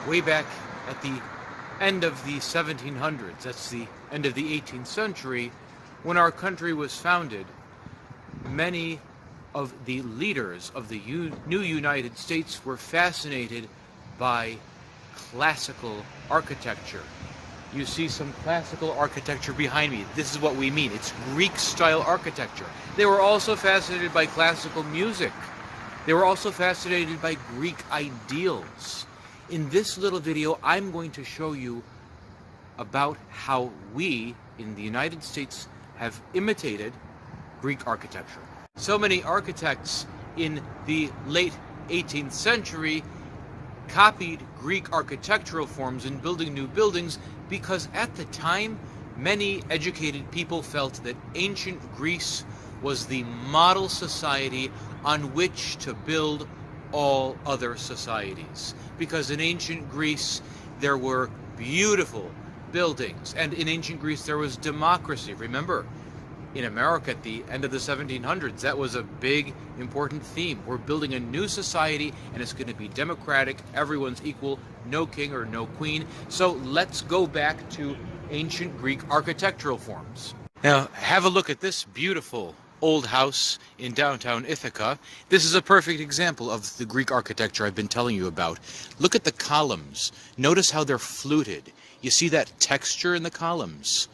way back at the end of the 1700s, that's the end of the 18th century, when our country was founded, many of the leaders of the new United States were fascinated by classical architecture. You see some classical architecture behind me. This is what we mean. It's Greek-style architecture. They were also fascinated by classical music. They were also fascinated by Greek ideals. In this little video, I'm going to show you about how we in the United States have imitated Greek architecture. So many architects in the late 18th century copied Greek architectural forms in building new buildings because at the time, many educated people felt that ancient Greece was the model society on which to build all other societies. Because in ancient Greece, there were beautiful buildings, and in ancient Greece, there was democracy. Remember, in America at the end of the 1700s, that was a big, important theme. We're building a new society, and it's going to be democratic, everyone's equal, no king or no queen. So let's go back to ancient Greek architectural forms. Now, have a look at this beautiful old house in downtown Ithaca. This is a perfect example of the Greek architecture I've been telling you about. Look at the columns. Notice how they're fluted. You see that texture in the columns?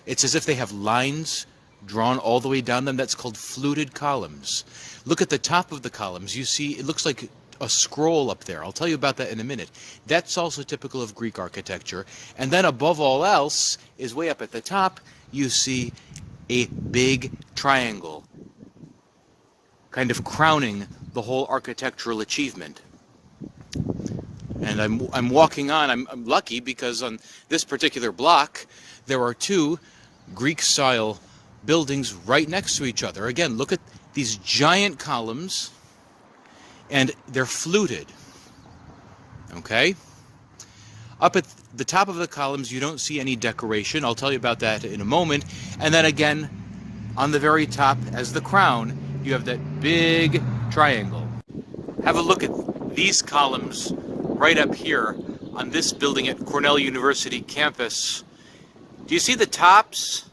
It's as if they have lines drawn all the way down them. That's called fluted columns. Look at the top of the columns. You see, it looks like a scroll up there. I'll tell you about that in a minute. That's also typical of Greek architecture. And then above all else is way up at the top, you see a big triangle, kind of crowning the whole architectural achievement. And I'm walking on. I'm lucky because on this particular block, there are two Greek-style buildings right next to each other. Again, look at these giant columns, and they're fluted. Okay? Up at the top of the columns, you don't see any decoration. I'll tell you about that in a moment. And then again, on the very top, as the crown, you have that big triangle. Have a look at these columns right up here on this building at Cornell University campus. Do you see the tops?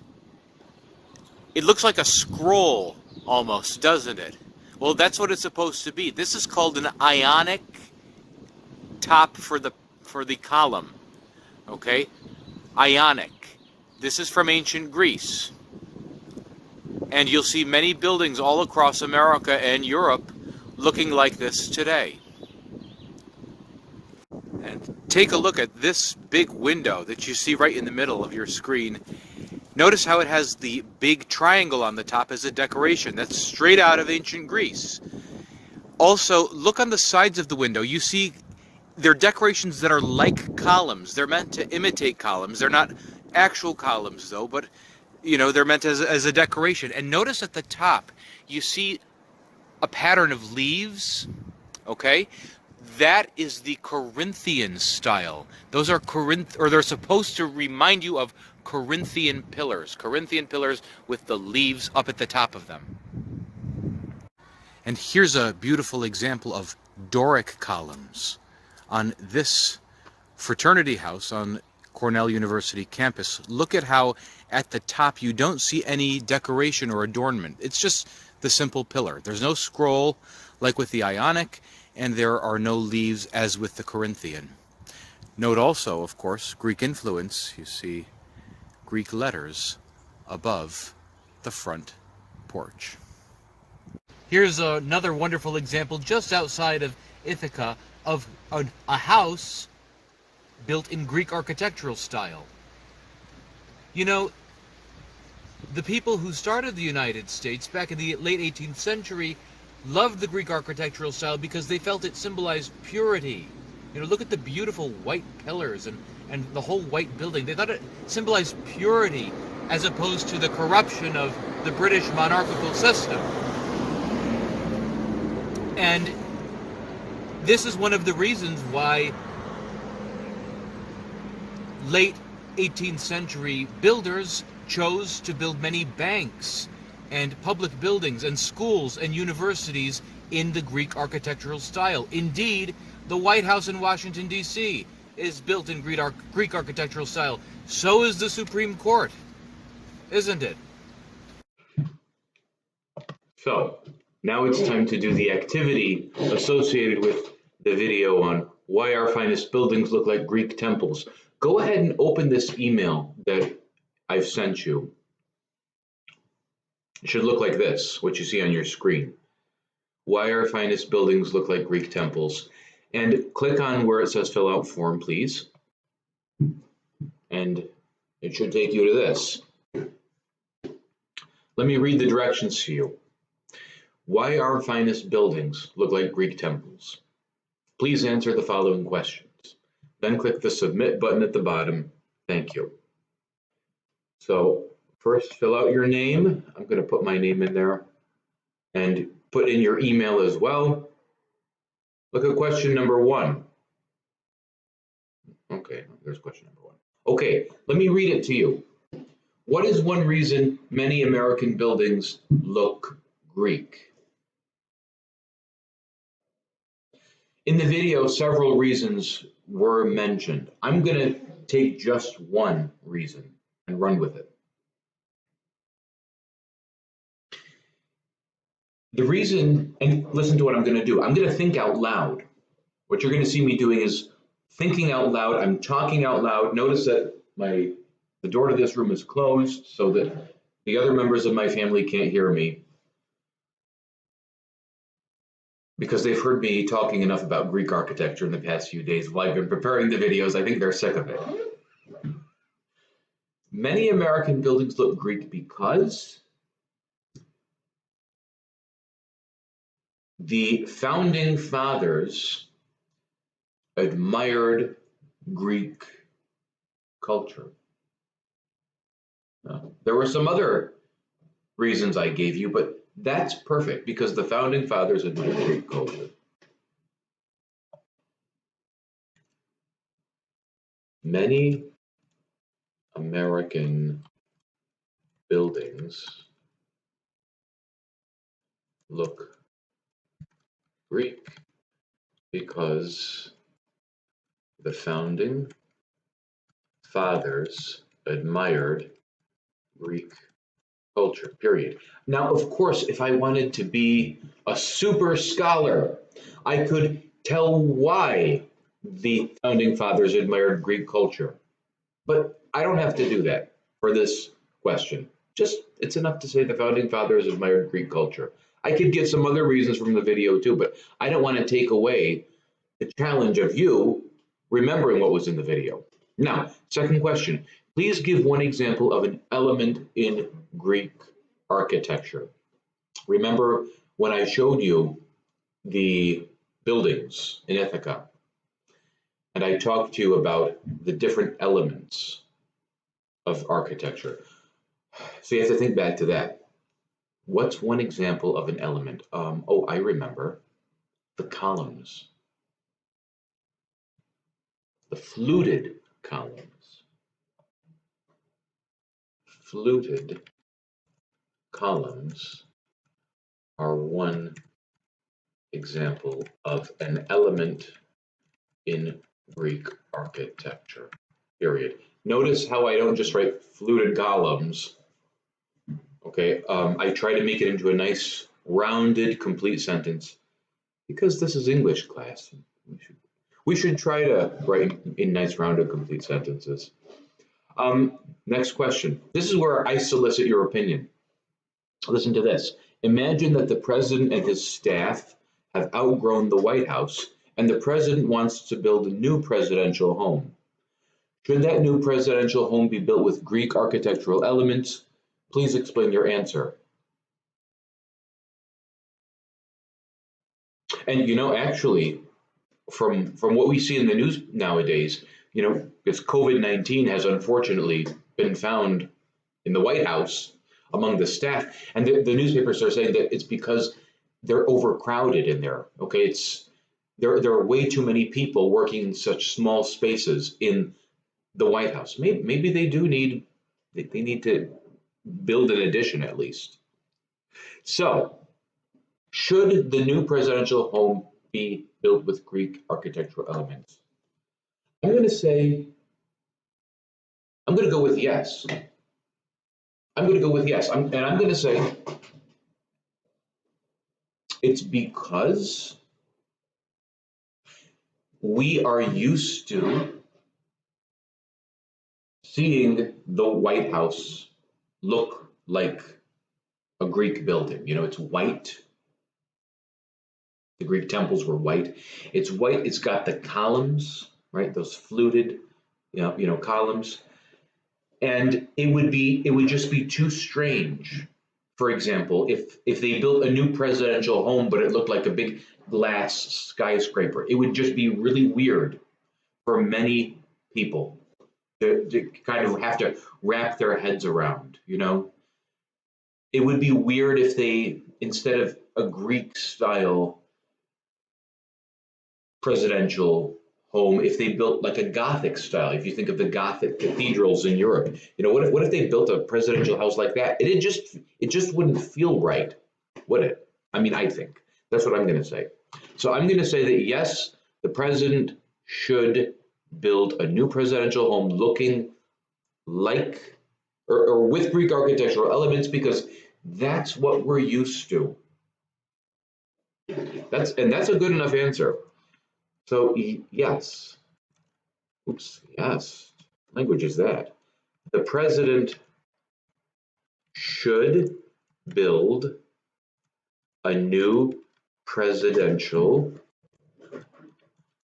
It looks like a scroll almost, doesn't it? Well, that's what it's supposed to be. This is called an Ionic top for the column. Okay? Ionic. This is from ancient Greece. And you'll see many buildings all across America and Europe looking like this today. And take a look at this big window that you see right in the middle of your screen. Notice how it has the big triangle on the top as a decoration. That's straight out of ancient Greece. Also, look on the sides of the window. You see they're decorations that are like columns. They're meant to imitate columns. They're not actual columns, though, but, you know, they're meant as a decoration. And notice at the top, you see a pattern of leaves, okay? That is the Corinthian style. Those are they're supposed to remind you of Corinthian pillars. Corinthian pillars with the leaves up at the top of them. And here's a beautiful example of Doric columns on this fraternity house on Cornell University campus. Look at how at the top you don't see any decoration or adornment. It's just the simple pillar. There's no scroll like with the Ionic, and there are no leaves as with the Corinthian. Note also, of course, Greek influence. You see Greek letters above the front porch. Here's another wonderful example just outside of Ithaca of a house built in Greek architectural style. You know, the people who started the United States back in the late 18th century loved the Greek architectural style because they felt it symbolized purity. You know, look at the beautiful white pillars and the whole white building. They thought it symbolized purity as opposed to the corruption of the British monarchical system. And this is one of the reasons why late 18th century builders chose to build many banks and public buildings and schools and universities in the Greek architectural style. Indeed, the White House in Washington, D.C. is built in Greek architectural style. So is the Supreme Court, isn't it? So, now it's time to do the activity associated with the video on why our finest buildings look like Greek temples. Go ahead and open this email that I've sent you. It should look like this, what you see on your screen. Why our finest buildings look like Greek temples. And click on where it says fill out form, please. And it should take you to this. Let me read the directions to you. Why our finest buildings look like Greek temples. Please answer the following questions. Then click the submit button at the bottom. Thank you. So first, fill out your name. I'm going to put my name in there and put in your email as well. Look at question number 1. Okay, there's question number 1. Okay, let me read it to you. What is one reason many American buildings look Greek? In the video, several reasons were mentioned. I'm going to take just one reason and run with it. The reason, and listen to what I'm going to do. I'm going to think out loud. What you're going to see me doing is thinking out loud. I'm talking out loud. Notice that the door to this room is closed so that the other members of my family can't hear me, because they've heard me talking enough about Greek architecture in the past few days while I've been preparing the videos. I think they're sick of it. Many American buildings look Greek because the founding fathers admired Greek culture. There were some other reasons I gave you, but that's perfect because the founding fathers admired Greek culture. Many American buildings look Greek because the founding fathers admired Greek culture, period. Now, of course, if I wanted to be a super scholar, I could tell why the founding fathers admired Greek culture. But I don't have to do that for this question. Just, it's enough to say the founding fathers admired Greek culture. I could give some other reasons from the video too, but I don't want to take away the challenge of you remembering what was in the video. Now, second question. Please give one example of an element in Greek architecture. Remember when I showed you the buildings in Ithaca, and I talked to you about the different elements of architecture. So you have to think back to that. What's one example of an element? I remember. The columns. The fluted columns. Fluted columns are one example of an element in Greek architecture, period. Notice how I don't just write fluted columns. Okay, I try to make it into a nice, rounded, complete sentence because this is English class. We should try to write in nice, rounded, complete sentences. Next question. This is where I solicit your opinion. Listen to this. Imagine that the president and his staff have outgrown the White House, and the president wants to build a new presidential home. Should that new presidential home be built with Greek architectural elements? Please explain your answer. And actually, from what we see in the news nowadays, because COVID-19 has unfortunately been found in the White House among the staff, and the newspapers are saying that it's because they're overcrowded in there. Okay, there are way too many people working in such small spaces in the White House. Maybe they need to build an addition at least. So, should the new presidential home be built with Greek architectural elements? I'm going going to say, I'm going to go with yes. I'm going to go with yes. And I'm going to say it's because we are used to seeing the White House look like a Greek building. You know, it's white. The Greek temples were white. It's white. It's got the columns, right? Those fluted, columns. And it would just be too strange. For example, if they built a new presidential home, but it looked like a big glass skyscraper, it would just be really weird for many people to kind of have to wrap their heads around, It would be weird if they, instead of a Greek style presidential home, if they built like a Gothic style. If you think of the Gothic cathedrals in Europe, what if they built a presidential house like that? It just wouldn't feel right, would it? I mean, I think that's what I'm going to say. So I'm going to say that yes, the president should build a new presidential home looking like or with Greek architectural elements, because that's what we're used to. That's a good enough answer. So yes. Yes. Language is that. The president should build a new presidential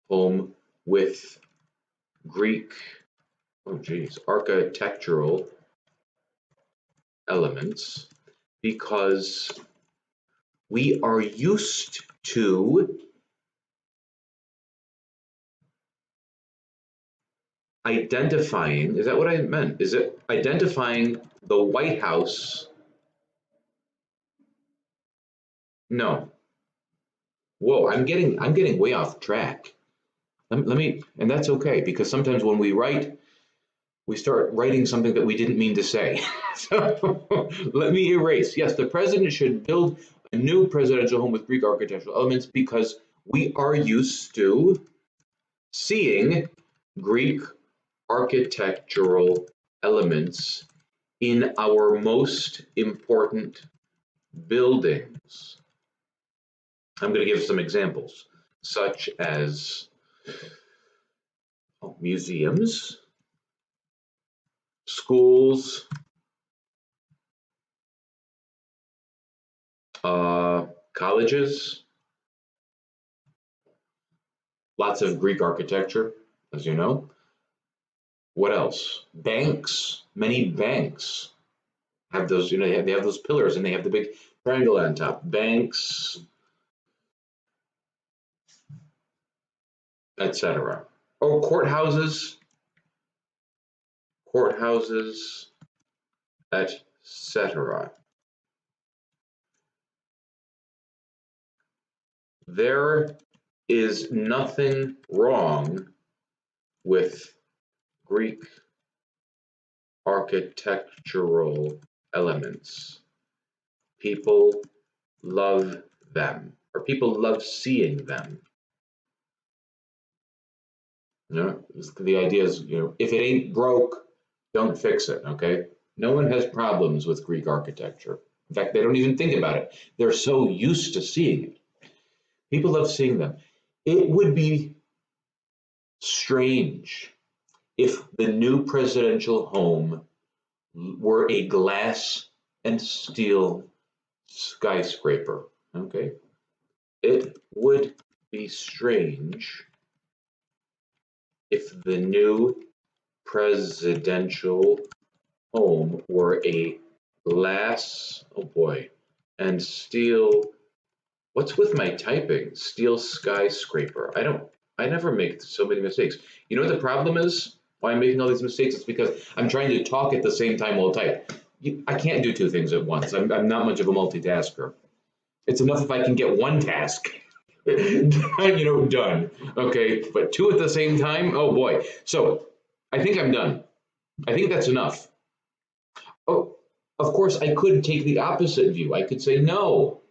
home with Greek, architectural elements, because we are used to identifying, is that what I meant? Is it identifying the White House? No. Whoa, I'm getting way off track. Let me, and that's okay, because sometimes when we write, we start writing something that we didn't mean to say. So let me erase. Yes, the president should build a new presidential home with Greek architectural elements, because we are used to seeing Greek architectural elements in our most important buildings. I'm going to give some examples, such as museums, schools, colleges, lots of Greek architecture, as you know. What else? Banks, many banks have those, they have those pillars and they have the big triangle on top. Banks, etc. Oh, courthouses, etc. There is nothing wrong with Greek architectural elements. People love them, or people love seeing them. The idea is, if it ain't broke, don't fix it, okay? No one has problems with Greek architecture. In fact, they don't even think about it. They're so used to seeing it. People love seeing them. It would be strange if the new presidential home were a glass and steel skyscraper, okay? It would be strange if the new presidential home were a glass, and steel, what's with my typing? Steel skyscraper. I never make so many mistakes. You know what the problem is? Why I'm making all these mistakes? It's because I'm trying to talk at the same time while type. I can't do two things at once. I'm not much of a multitasker. It's enough if I can get one task done. Okay, but two at the same time, oh boy. So I think I'm done. I think that's enough. Oh, of course, I could take the opposite view. I could say, no,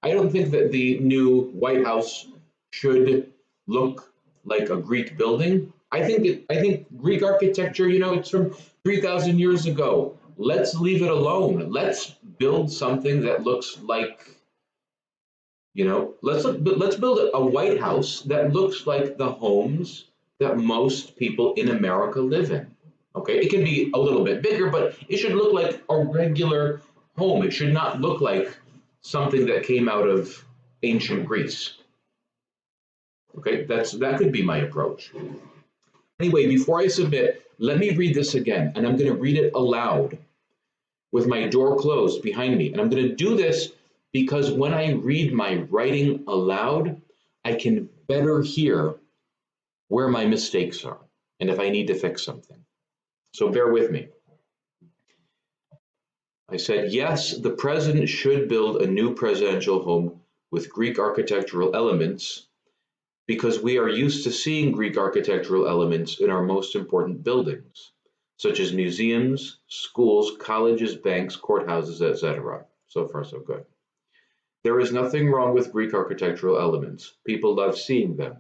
I don't think that the new White House should look like a Greek building. I think Greek architecture, it's from 3,000 years ago. Let's leave it alone. Let's build something that looks like, let's build a White House that looks like the homes that most people in America live in. Okay, it can be a little bit bigger, but it should look like a regular home. It should not look like something that came out of ancient Greece. Okay, that could be my approach. Anyway, before I submit, let me read this again, and I'm going to read it aloud with my door closed behind me. And I'm going to do this because when I read my writing aloud, I can better hear where my mistakes are and if I need to fix something. So bear with me. I said, yes, the president should build a new presidential home with Greek architectural elements because we are used to seeing Greek architectural elements in our most important buildings, such as museums, schools, colleges, banks, courthouses, etc. So far, so good. There is nothing wrong with Greek architectural elements. People love seeing them.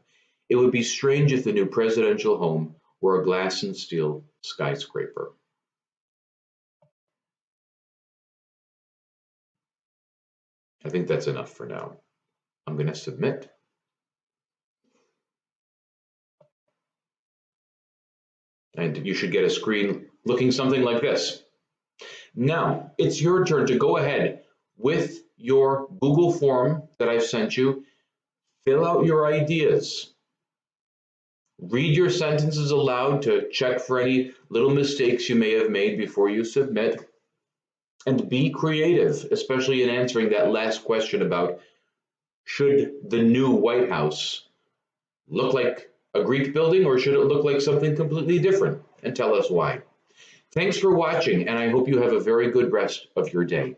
It would be strange if the new presidential home were a glass and steel skyscraper. I think that's enough for now. I'm going to submit. And you should get a screen looking something like this. Now, it's your turn to go ahead with your Google form that I've sent you. Fill out your ideas. Read your sentences aloud to check for any little mistakes you may have made before you submit. And be creative, especially in answering that last question about should the new White House look like a Greek building or should it look like something completely different? And tell us why. Thanks for watching, and I hope you have a very good rest of your day.